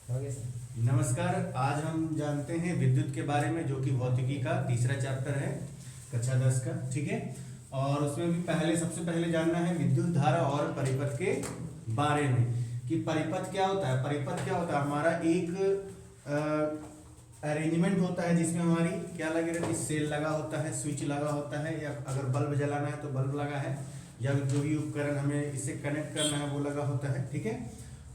Okay sir. नमस्कार। आज हम जानते हैं विद्युत के बारे में, जो कि भौतिकी का तीसरा चैप्टर है कक्षा 10 का। ठीक है, और उसमें भी सबसे पहले जानना है विद्युत धारा और परिपथ के बारे में कि परिपथ क्या होता है। परिपथ क्या होता है? हमारा एक अरेंजमेंट होता है जिसमें हमारी क्या लगी रहती है, सेल लगा होता है, स्विच लगा होता है, या अगर बल्ब जलाना है तो बल्ब लगा है, या जो भी उपकरण हमें इससे कनेक्ट करना है वो लगा होता है। ठीक है,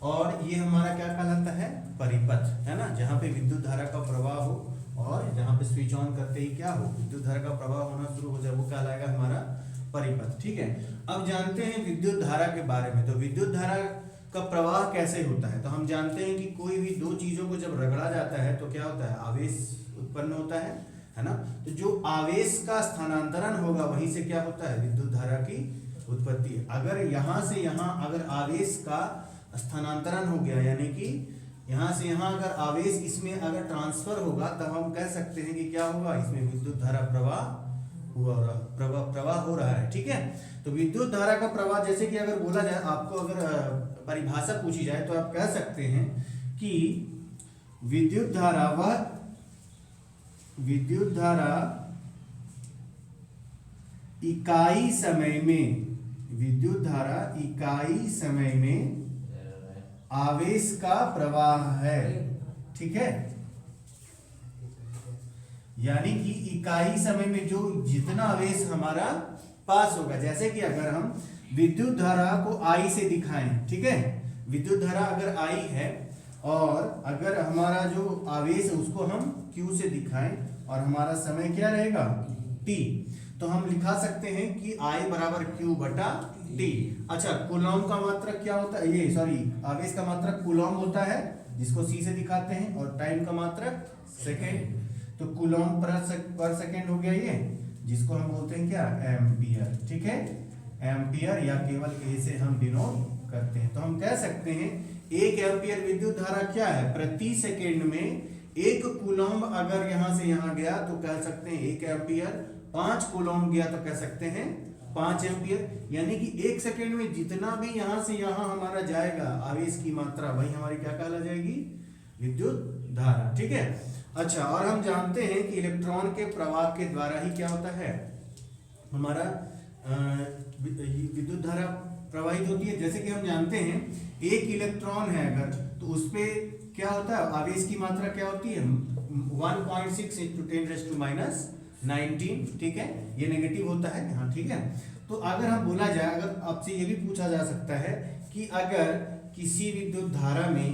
और ये हमारा क्या कहलाता है, परिपथ, है ना, जहाँ पे विद्युत धारा का प्रवाह हो और जहाँ पे स्विच ऑन करते ही क्या हो, विद्युत धारा का प्रवाह होना शुरू हो जाए, वो कहलाएगा हमारा परिपथ। ठीक है, अब जानते हैं विद्युत धारा के बारे में। तो विद्युत धारा का प्रवाह कैसे होता है, तो हम जानते हैं कि कोई भी दो चीजों को जब रगड़ा जाता है तो क्या होता है, आवेश उत्पन्न होता है ना। तो जो आवेश का स्थानांतरण होगा वहीं से क्या होता है, विद्युत धारा की उत्पत्ति। अगर यहाँ से यहाँ अगर आवेश का स्थानांतरण हो गया, यानी कि यहाँ से यहाँ अगर आवेश इसमें अगर ट्रांसफर होगा, तब हम कह सकते हैं कि क्या होगा, इसमें विद्युत धारा प्रवाह हो रहा है। ठीक है, तो विद्युत धारा का प्रवाह, जैसे कि अगर बोला जाए, आपको अगर परिभाषा पूछी जाए तो आप कह सकते हैं कि विद्युत धारा इकाई समय में आवेश का प्रवाह है। ठीक है, यानी कि इकाई समय में जो जितना आवेश हमारा पास होगा, जैसे कि अगर हम विद्युत धारा को I से दिखाएं, ठीक है, विद्युत धारा अगर I है और अगर हमारा जो आवेश है उसको हम Q से दिखाएं और हमारा समय क्या रहेगा, T, तो हम लिखा सकते हैं कि I बराबर Q बटा T। अच्छा, कूलॉम का मात्रक क्या होता है, ये सॉरी, आवेश का मात्रक कूलॉम होता है, जिसको C से दिखाते हैं, और टाइम का मात्रक सेकेंड, तो कूलॉम पर सेकेंड हो गया ये, जिसको हम बोलते हैं क्या, एम्पियर। ठीक है, एम्पियर, या केवल ए से हम डिनोट करते हैं। तो हम कह सकते हैं 1 एम्पियर विद्युत धारा क्या है, प्रति सेकेंड में 1 कूलॉम अगर यहां से यहां गया तो कह सकते हैं 1 एम्पियर, 5 कूलॉम गया तो कह सकते हैं 5 एम्पियर। यानी कि 1 सेकेंड में जितना भी यहां से यहां हमारा जाएगा आवेश की मात्रा, वही हमारी क्या कहला जाएगी, विद्युत धारा। ठीक है, अच्छा, और हम जानते हैं कि इलेक्ट्रॉन के प्रवाह के द्वारा ही क्या होता है, हमारा विद्युत धारा प्रवाहित होती है। जैसे कि हम जानते हैं 1 इलेक्ट्रॉन है अगर, तो उस पे क्या होता है, आवेश की मात्रा क्या होती है, 1.6 × 10⁻19। ठीक है, ये नेगेटिव होता है यहाँ। ठीक है, तो अगर हम बोला जाए, अगर आपसे ये भी पूछा जा सकता है कि अगर किसी विद्युत धारा में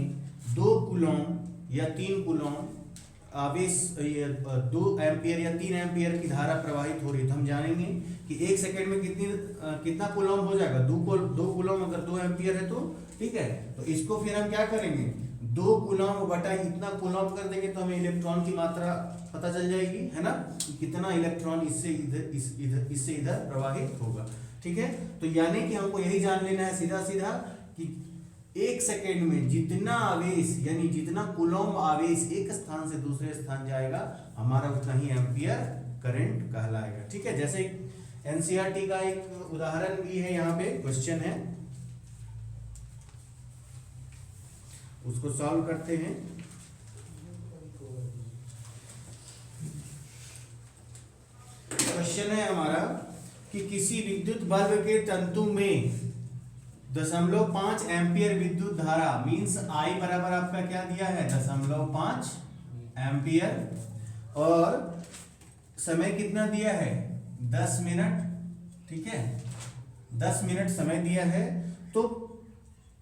2 कूलॉम या 3 कूलॉम आवेश, 2 एम्पियर या 3 एम्पियर की धारा प्रवाहित हो रही है, तो हम जानेंगे कि 1 सेकेंड में कितना कूलॉम हो जाएगा, 2 कूलॉम अगर 2 एम्पियर है तो। ठीक है, तो इसको फिर हम क्या करेंगे, 2 कूलॉम बटा इतना कूलॉम कर देंगे तो हमें इलेक्ट्रॉन की मात्रा पता चल जाएगी, है ना, कितना इलेक्ट्रॉन इससे इधर प्रवाहित होगा। ठीक है, तो यानी कि हमको यही जान लेना है सीधा सीधा कि 1 सेकेंड में जितना आवेश, यानी जितना कूलॉम आवेश एक स्थान से दूसरे स्थान जाएगा, हमारा उतना ही एम्पियर करंट कहलाएगा। ठीक है, जैसे एनसीईआरटी का एक उदाहरण भी है, यहाँ पे क्वेश्चन है, उसको सॉल्व करते हैं। क्वेश्चन है हमारा कि किसी विद्युत बल्ब के तंतु में 0.5 एम्पियर विद्युत धारा, मींस I बराबर आपका क्या दिया है, 0.5 एम्पियर, और समय कितना दिया है, 10 मिनट। ठीक है, 10 मिनट समय दिया है। तो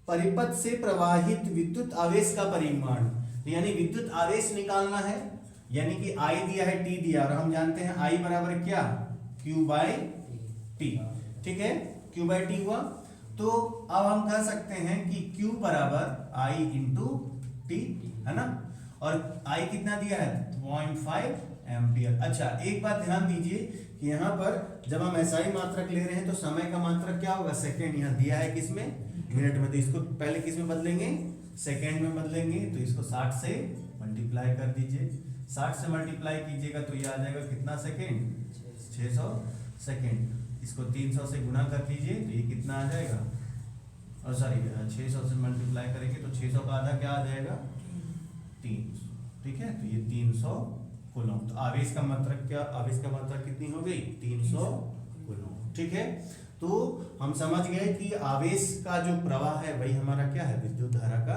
परिपथ से प्रवाहित विद्युत आवेश का परिमाण, तो यानी विद्युत आवेश निकालना है, यानी कि I दिया है, T दिया, और हम जानते हैं I बराबर क्या, Q/T। ठीक है, Q/T हुआ। तो अब हम कह सकते हैं कि Q बराबर I × T, है ना, और I कितना दिया है, 0.5 एम्पियर। अच्छा, एक बात ध्यान दीजिए कि यहाँ पर जब हम SI मात्रक ले रहे हैं तो समय का मात्रक क्या होगा, सेकेंड, यहाँ दिया है किसमें, मिनट में, तो इसको पहले किस में बदलेंगे, सेकेंड में बदलेंगे। तो इसको 60 से मल्टीप्लाई कर दीजिए, 60 से मल्टीप्लाई कीजिएगा तो ये आ जाएगा कितना सेकेंड, 600 सेकेंड। इसको 300 से गुना कर दीजिए तो ये कितना आ जाएगा, और सॉरी 600 से मल्टीप्लाई करेंगे तो 600 का आधा क्या आ जाएगा, 300, ठीक है। तो ये 300 कूलम। तो आवेश का मात्रा क्या, आवेश का मात्रा कितनी हो गई, 300 कूलम, ठीक है। तो हम समझ गए कि आवेश का जो प्रवाह है वही हमारा क्या है, विद्युत धारा का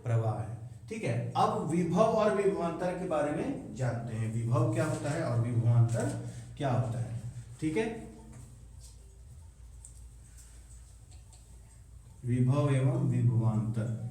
प्रवाह है, ठीक है। अब विभव और विभवांतर के बारे में जानते हैं, विभव क्या होता है और विभवांतर क्या होता है, ठीक है। विभव एवं विभवांतर,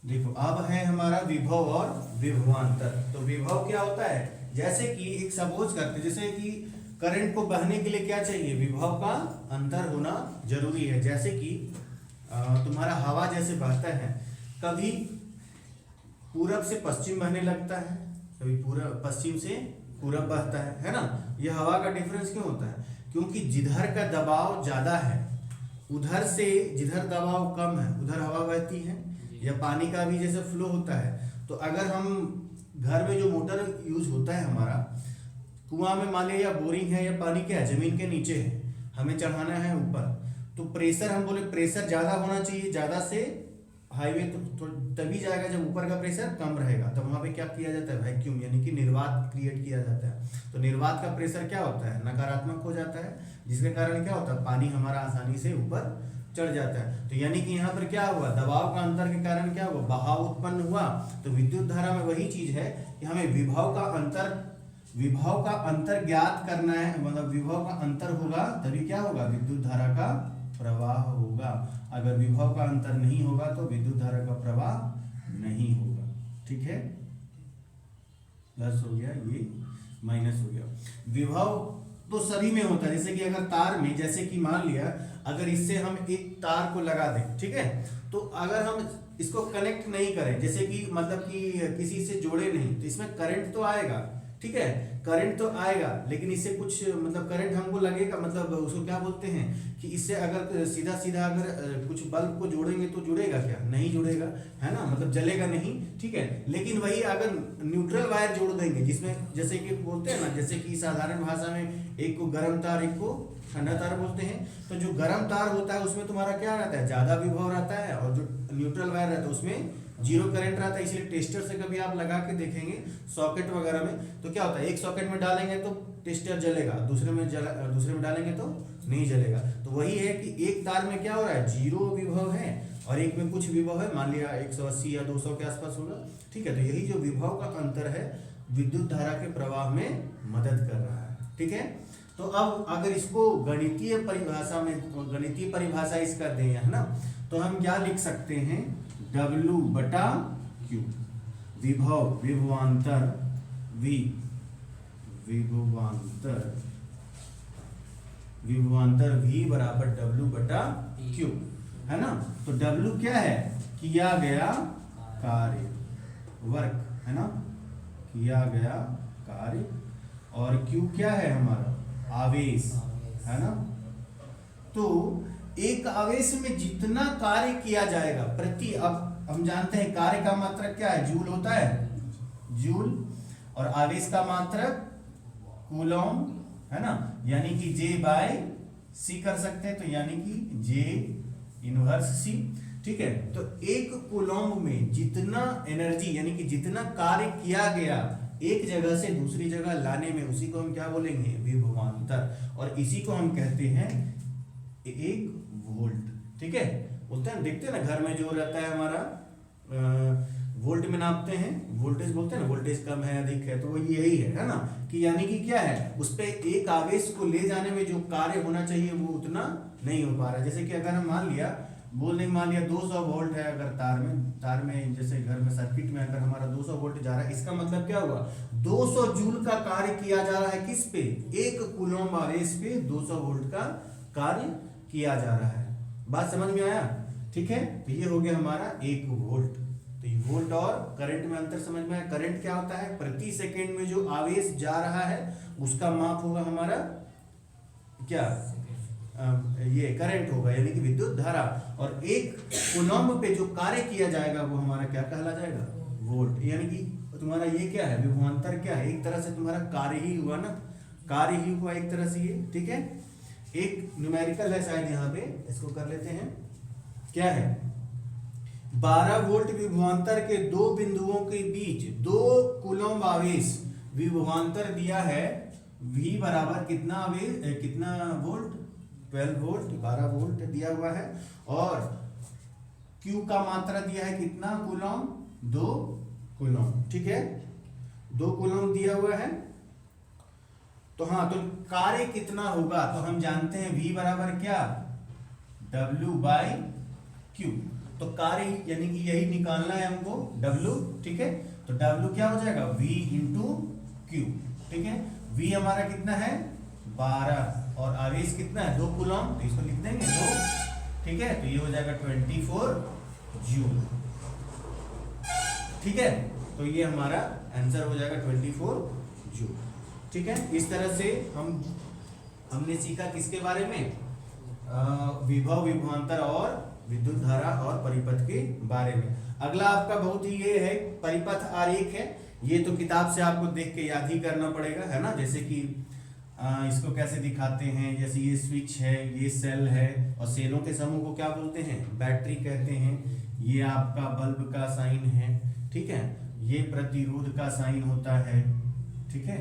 देखो अब है हमारा विभव और विभवांतर। तो विभव क्या होता है, जैसे कि एक सपोज करते, जैसे कि करंट को बहने के लिए क्या चाहिए, विभव का अंतर होना जरूरी है। जैसे कि तुम्हारा हवा जैसे बहता है, कभी पूरब से पश्चिम बहने लगता है, कभी पूरब पश्चिम से पूरब बहता है ना। यह हवा का डिफरेंस क्यों होता है, क्योंकि जिधर का दबाव ज्यादा है उधर से जिधर दबाव कम है उधर हवा बहती है। या पानी का भी जैसे फ्लो होता है, तो अगर हम घर में जो मोटर यूज होता है हमारा, कुआं में मान लिया या बोरिंग है या पानी क्या है जमीन के नीचे है, हमें चढ़ाना है ऊपर, तो प्रेशर हम बोले प्रेशर ज्यादा होना चाहिए, ज्यादा से हाईवे तो तभी जाएगा जब ऊपर का प्रेशर कम रहेगा। तो वहां पे क्या किया जाता है, वैक्यूम यानी कि निर्वात क्रिएट किया जाता है। तो निर्वात का प्रेशर क्या होता है, नकारात्मक हो जाता है, जिसके कारण क्या होता है, पानी हमारा आसानी से ऊपर चढ़ जाता है। तो यानी कि यहाँ पर क्या हुआ, दबाव का अंतर के कारण क्या हुआ, बहाव उत्पन्न हुआ। तो विद्युत धारा में वही चीज है कि हमें विभव का अंतर ज्ञात करना है, मतलब विभव का अंतर होगा तभी क्या होगा, विद्युत धारा का प्रवाह होगा। अगर विभव का अंतर नहीं होगा तो विद्युत धारा का प्रवाह नहीं होगा, ठीक है। प्लस हो गया, ये माइनस हो गया। विभव तो सभी में होता है, जैसे कि अगर तार में, जैसे कि मान लिया अगर इससे हम एक तार को लगा दें, ठीक है, तो अगर हम इसको कनेक्ट नहीं करें, जैसे कि मतलब कि किसी से जोड़े नहीं, तो इसमें करंट तो आएगा, ठीक है, करंट तो आएगा, लेकिन इससे कुछ मतलब करंट हमको लगेगा, मतलब उसको क्या बोलते हैं कि इससे अगर सीधा सीधा अगर कुछ बल्ब को जोड़ेंगे तो जुड़ेगा क्या, नहीं जुड़ेगा, है ना, मतलब जलेगा नहीं, ठीक है। लेकिन वही अगर न्यूट्रल वायर जोड़ देंगे, जिसमें जैसे कि बोलते हैं ना, जैसे कि साधारण भाषा में एक को गर्म तार एक को ठंडा तार बोलते हैं, तो जो गर्म तार होता है उसमें तुम्हारा क्या रहता है, ज्यादा विभव रहता है, और जो न्यूट्रल वायर रहता है उसमें जीरो करंट रहता है। इसलिए टेस्टर से कभी आप लगा के देखेंगे सॉकेट वगैरह में, तो क्या होता है, एक सॉकेट में डालेंगे तो टेस्टर जलेगा, दूसरे में डालेंगे तो नहीं जलेगा। तो वही है कि एक तार में क्या हो रहा है, जीरो विभव है, और एक में कुछ विभव है, मान लिया 180 या 200 के आसपास होगा, ठीक है। तो यही जो विभव का अंतर है विद्युत धारा के प्रवाह में मदद कर रहा है, ठीक है। तो अब अगर इसको गणितीय परिभाषा इसका दें, है ना, तो हम क्या लिख सकते हैं, W/Q, विभवांतर V बराबर W/Q, है ना। तो W क्या है, किया गया कार्य, वर्क, है ना, किया गया कार्य, और Q क्या है हमारा, आवेश, है ना। तो एक आवेश में जितना कार्य किया जाएगा अब हम जानते हैं कार्य का मात्रक क्या है, जूल होता है, जूल, और आवेश का मात्रक कूलॉम, है ना, यानी कि J/C कर सकते हैं, तो यानी कि J−C, ठीक है। तो एक कूलॉम में जितना एनर्जी यानी कि जितना कार्य किया गया एक जगह से दूसरी जगह लाने में, उसी को हम क्या बोलेंगे, विभवांतर, और इसी को हम कहते हैं 1 वोल्ट, ठीक है। बोलते हैं, देखते हैं ना घर में जो रहता है हमारा वोल्ट में नापते हैं, वोल्टेज बोलते हैं ना, वोल्टेज कम है अधिक है, तो वो यही है ना, कि यानी कि क्या है, उस पे एक आवेश को ले जाने में जो कार्य होना चाहिए वो उतना नहीं हो पा रहा है। जैसे कि अगर हम मान लिया 200 वोल्ट है, अगर तार में जैसे घर में सर्किट में अगर हमारा 200 वोल्ट जा रहा है, इसका मतलब क्या हुआ, 200 जूल का कार्य किया जा रहा है किस पे, एक कूलॉम आवेश पे 200 वोल्ट का कार्य किया जा रहा है। बात समझ में आया? ठीक है, तो ये हो गया हमारा 1 वोल्ट। तो ये वोल्ट और करंट में अंतर समझ में आया। करंट क्या होता है? प्रति सेकेंड में जो आवेश जा रहा है उसका माप होगा हमारा क्या? ये करंट होगा, यानी कि विद्युत धारा। और 1 कूलम्ब पे जो कार्य किया जाएगा वो हमारा क्या कहला जाएगा? वोल्ट। यानी कि तुम्हारा ये क्या है? विभवांतर क्या है? एक तरह से तुम्हारा कार्य ही हुआ ना, कार्य ही हुआ एक तरह से ये। ठीक है, एक न्यूमेरिकल है शायद यहाँ पे, इसको कर लेते हैं। क्या है? 12 वोल्ट विभवांतर के 2 बिंदुओं के बीच 2 कूलम्ब आवेश विभवांतर दिया है। V बराबर कितना आवेश, कितना वोल्ट? 12 वोल्ट, 12 वोल्ट दिया हुआ है। और Q का मात्रा दिया है कितना कूलम्ब? 2 कूलम्ब। ठीक है, 2 कूलम्ब दिया हुआ है। तो हाँ, तो कार्य कितना होगा? तो हम जानते हैं V बराबर क्या? W/Q। तो कार्य यानी कि यही निकालना है हमको, W। ठीक है, तो W क्या हो जाएगा? V × Q। ठीक है, V हमारा कितना है? 12 और आवेश कितना है? 2 कूलम्ब, तो इसको लिख देंगे 2। ठीक है, तो ये हो जाएगा 24 जूल। ठीक है, तो ये हमारा आंसर हो जाएगा 24 जूल। ठीक है, इस तरह से हमने सीखा किसके बारे में? विभव, विभवांतर और विद्युत धारा और परिपथ के बारे में। अगला आपका बहुत ही ये है, परिपथ आरेख है। ये तो किताब से आपको देख के याद ही करना पड़ेगा, है ना। जैसे कि इसको कैसे दिखाते हैं? जैसे ये स्विच है, ये सेल है, और सेलों के समूह को क्या बोलते हैं? बैटरी कहते हैं। ये आपका बल्ब का साइन है। ठीक है, ये प्रतिरोध का साइन होता है। ठीक है,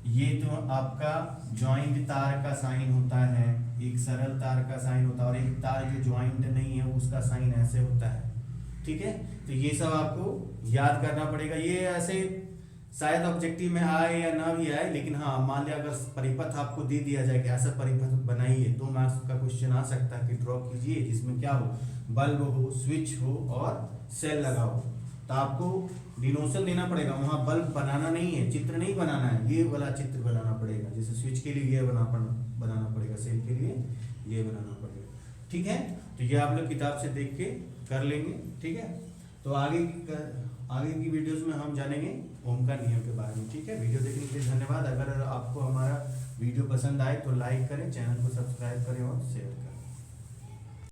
ये तो आपका ज्वाइंट तार का साइन होता है, एक सरल तार का साइन होता है, और एक तार जो ज्वाइंट नहीं है उसका साइन ऐसे होता है। ठीक है, तो ये सब आपको याद करना पड़ेगा। ये ऐसे शायद ऑब्जेक्टिव में आए या ना भी आए, लेकिन हाँ, मान लिया अगर परिपथ आपको दे दिया जाए कि ऐसा परिपथ बनाइए, 2 मार्क्स का क्वेश्चन आ सकता है कि ड्रॉ कीजिए जिसमें क्या हो? बल्ब हो, स्विच हो और सेल लगा हो। तो आपको डिनोशन देना पड़ेगा, वहां बल्ब बनाना नहीं है, चित्र नहीं बनाना है, ये वाला चित्र बनाना पड़ेगा। जैसे स्विच के लिए ये बनाना पड़ेगा, सेल के लिए ये बनाना पड़ेगा। ठीक है, तो ये आप लोग किताब से देख के कर लेंगे। ठीक है, तो आगे की वीडियोस में हम जानेंगे ओम का नियम के बारे में। ठीक है, वीडियो देखने के लिए धन्यवाद। अगर आपको हमारा वीडियो पसंद आए तो लाइक करें, चैनल को सब्सक्राइब करें और शेयर करें।